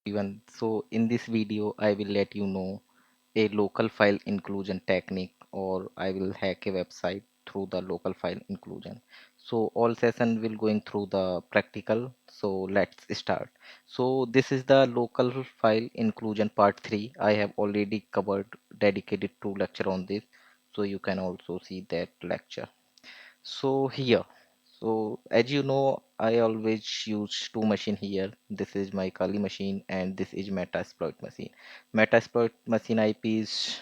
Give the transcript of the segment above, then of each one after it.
Even so, in this video, I will let you know a local file inclusion technique, or I will hack a website through the local file inclusion. So all session will going through the practical. So let's start. So this is the local file inclusion part 3. I have already covered dedicated to lecture on this. So you can also see that lecture. So here, so as you know, I always use two machine here. This is my Kali machine and this is Metasploit machine. Metasploit machine IP is,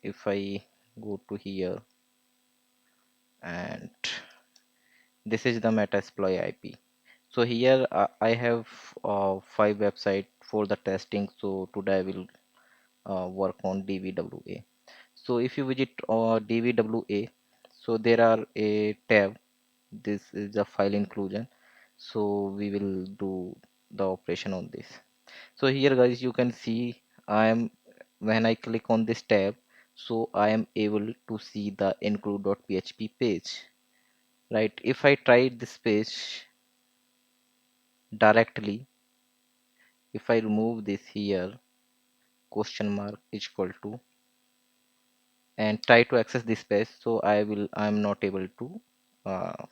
if I go to here, and this is the Metasploit IP. So here I have five website for the testing. So today I will work on DVWA. So if you visit DVWA, so there are a tab. This is the file inclusion. So we will do the operation on this. So here guys, you can see I am, when I click on this tab, so I am able to see the include.php page, right? If I try this page directly, if I remove this here, question mark is equal to, and try to access this page, so I'm not able to uh,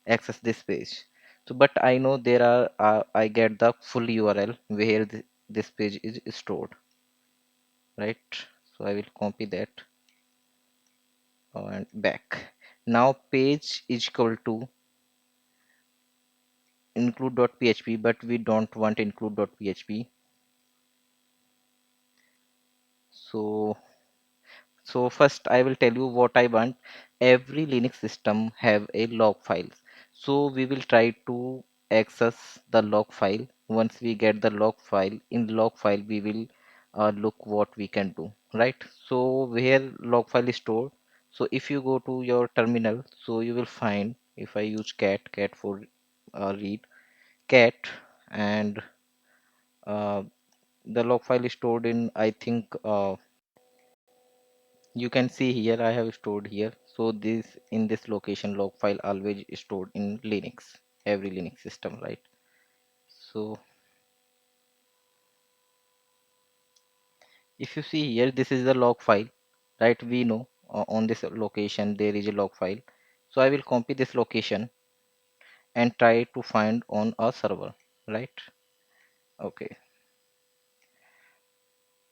access this page. So but I know there are I get the full URL where this page is stored, right? So I will copy that and back. Now page is equal to include.php, but we don't want include.php. So first I will tell you what I want. Every Linux system have a log file. So we will try to access the log file. Once we get the log file, in log file we will look what we can do, right? So where log file is stored. So if you go to your terminal, so you will find, if I use cat for read, cat, and uh, the log file is stored in, I think, you can see here I have stored here. So this, in this location, log file always stored in Linux, every Linux system, right? So if you see here, this is the log file, right? We know on this location there is a log file. So I will copy this location and try to find on a server, right? Okay,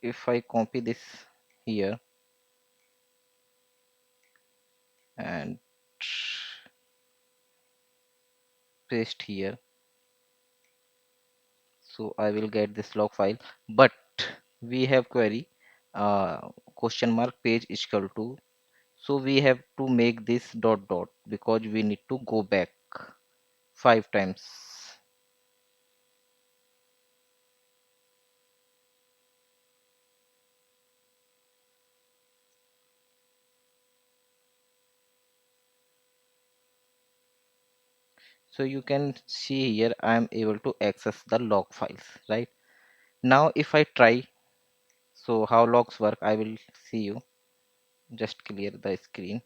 if I copy this here and paste here, so I will get this log file. But we have query question mark page is equal to, so we have to make this dot dot because we need to go back 5 times. So you can see here I am able to access the log files, right? Now if I try, so how logs work, I will see you. Just clear the screen.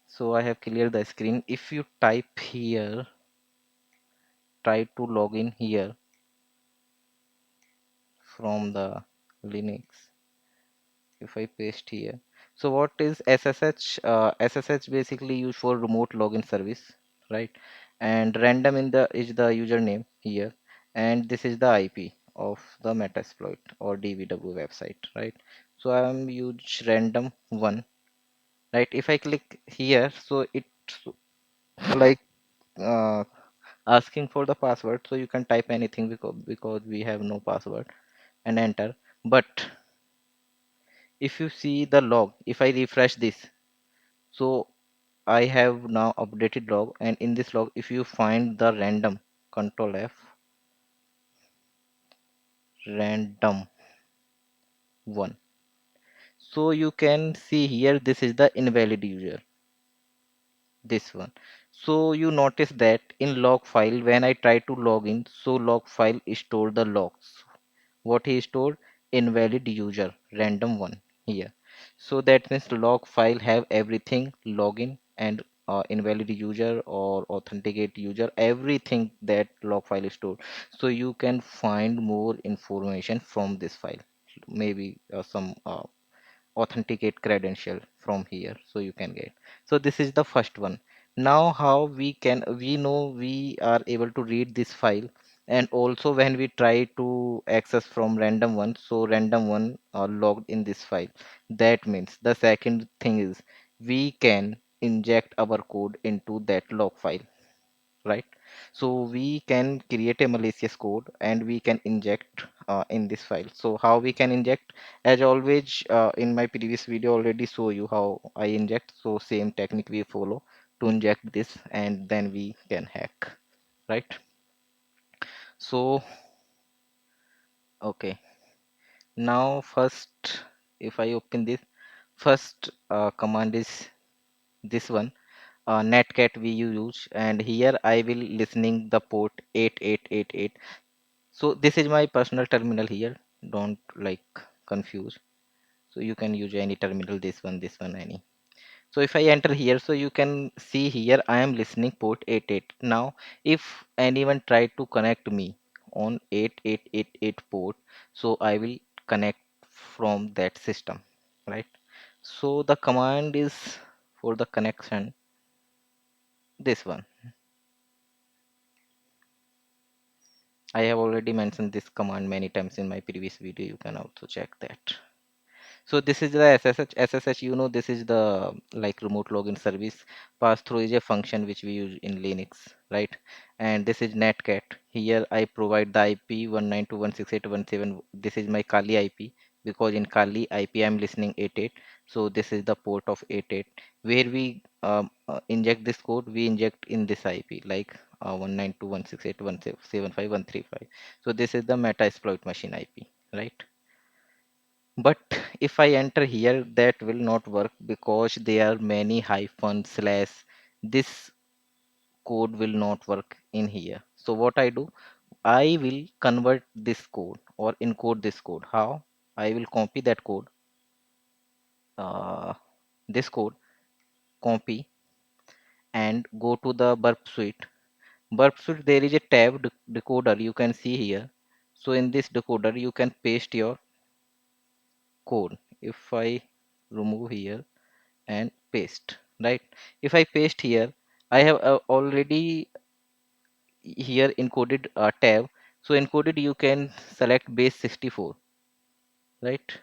So I have cleared the screen. If you type here, try to log in here from the Linux. If I paste here, so what is SSH? SSH basically used for remote login service, right? And random in the is the username here, and this is the IP of the Metasploit or DVW website, right? So I am use random one, right? If I click here, so it like uh, asking for the password, so you can type anything because we have no password, and enter. But if you see the log, if I refresh this, so I have now updated log, and in this log if you find the random, control F, random one, so you can see here this is the invalid user, this one. So you notice that in log file when I try to log in, so log file store the logs. What he stored? Invalid user, random one here. So that means log file have everything, login and invalid user or authenticate user, everything that log file is stored. So you can find more information from this file, maybe some authenticate credential from here, so you can get. So this is the first one. Now how we know we are able to read this file, and also when we try to access from random one, so random one are logged in this file. That means the second thing is we can inject our code into that log file, right? So we can create a malicious code and we can inject in this file. So how we can inject? As always, in my previous video already show you how I inject, so same technique we follow to inject this, and then we can hack, right? So okay, now first, if I open this, first command is this one, netcat we use, and here I will listening the port 8888. So this is my personal terminal here. Don't like confuse. So you can use any terminal, this one, any. So if I enter here, so you can see here I am listening port 88. Now, if anyone try to connect me on 8888 port, so I will connect from that system, right? So the command is for the connection, this one. I have already mentioned this command many times in my previous video. You can also check that. So this is the SSH. SSH, you know, this is the like remote login service. Pass through is a function which we use in Linux, right? And this is netcat. Here I provide the IP 192.168.1.7. This is my Kali IP, because in Kali IP I'm listening 88. So this is the port of 88 where we inject this code. We inject in this IP like 192.168.1.7.5.1.3.5. So this is the Metasploit machine IP, right? But if I enter here, that will not work because there are many hyphen slash. This code will not work in here. So what I do, I will convert this code or encode this code. How? I will copy that code, uh, this code, copy, and go to the burp suite. Burp suite, there is a tab decoder you can see here. So in this decoder, you can paste your code. If I remove here and paste, right? If I paste here, I have already here encoded tab. So encoded, you can select base 64, right?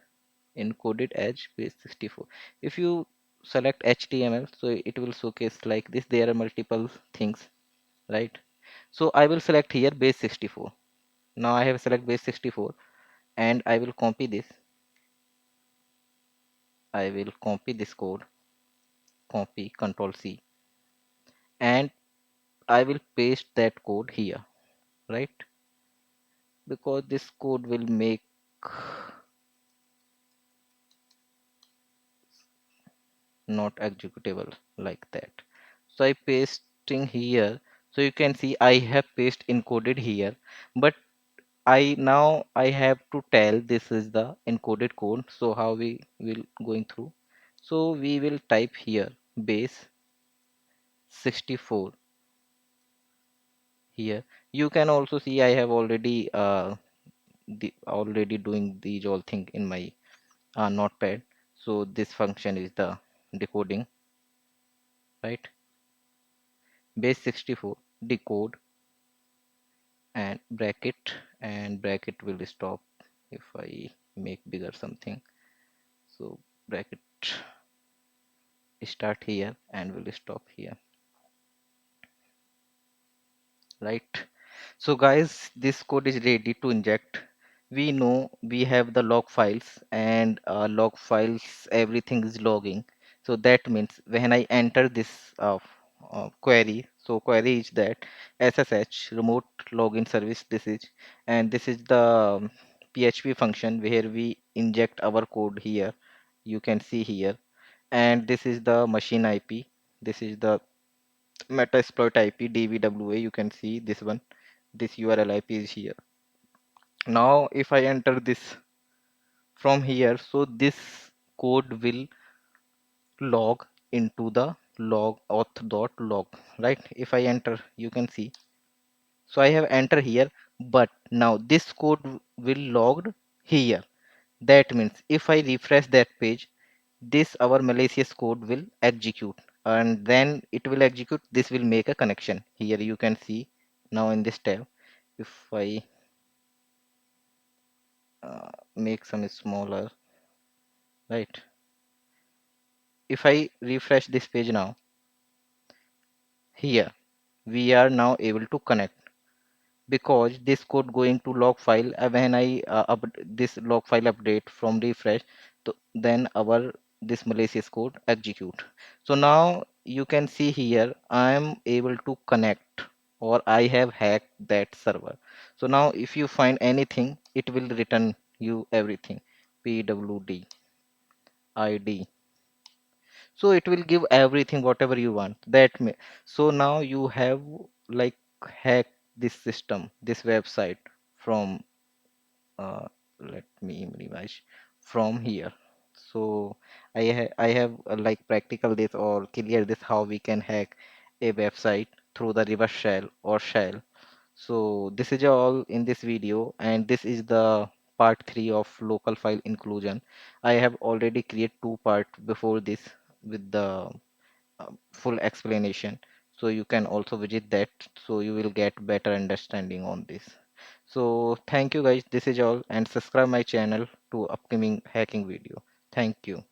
Encoded as base 64. If you select HTML, so it will showcase like this. There are multiple things, right? So I will select here base 64. Now I have select base 64, and I will copy this. I will copy this code, copy, control C, and I will paste that code here, right? Because this code will make not executable like that. So I pasting here, so you can see I have paste encoded here, but I have to tell this is the encoded code. So how we will going through? So we will type here base 64 here. You can also see I have already already doing these all thing in my notepad. So this function is the decoding, right? Base 64 decode, and bracket will stop if I make bigger something. So bracket start here and will stop here, right? So guys, this code is ready to inject. We know we have the log files, and log files, everything is logging. So that means when I enter this query, so query is that SSH remote login service, this is, and this is the PHP function where we inject our code here. You can see here, and this is the machine IP. This is the Metasploit IP DVWA. You can see this one, this URL IP is here. Now if I enter this from here, so this code will log into the log auth dot log, right? If I enter, you can see. So I have enter here, but now this code will logged here. That means if I refresh that page, this our malicious code will execute, and then it will execute. This will make a connection. Here you can see now in this tab. If I make some smaller, right? If I refresh this page now, here we are now able to connect, because this code going to log file, when I this log file update from refresh, then our this malicious code execute. So now you can see here I am able to connect, or I have hacked that server. So now if you find anything, it will return you everything, pwd id. So it will give everything whatever you want. So now you have like hack this system, this website from uh, let me revise from here. So I have like practical this or clear this how we can hack a website through the reverse shell or shell. So this is all in this video, and this is the part 3 of local file inclusion. I have already created two part before this with the full explanation, so you can also visit that, so you will get better understanding on this. So thank you guys, this is all, and subscribe my channel to upcoming hacking video. Thank you.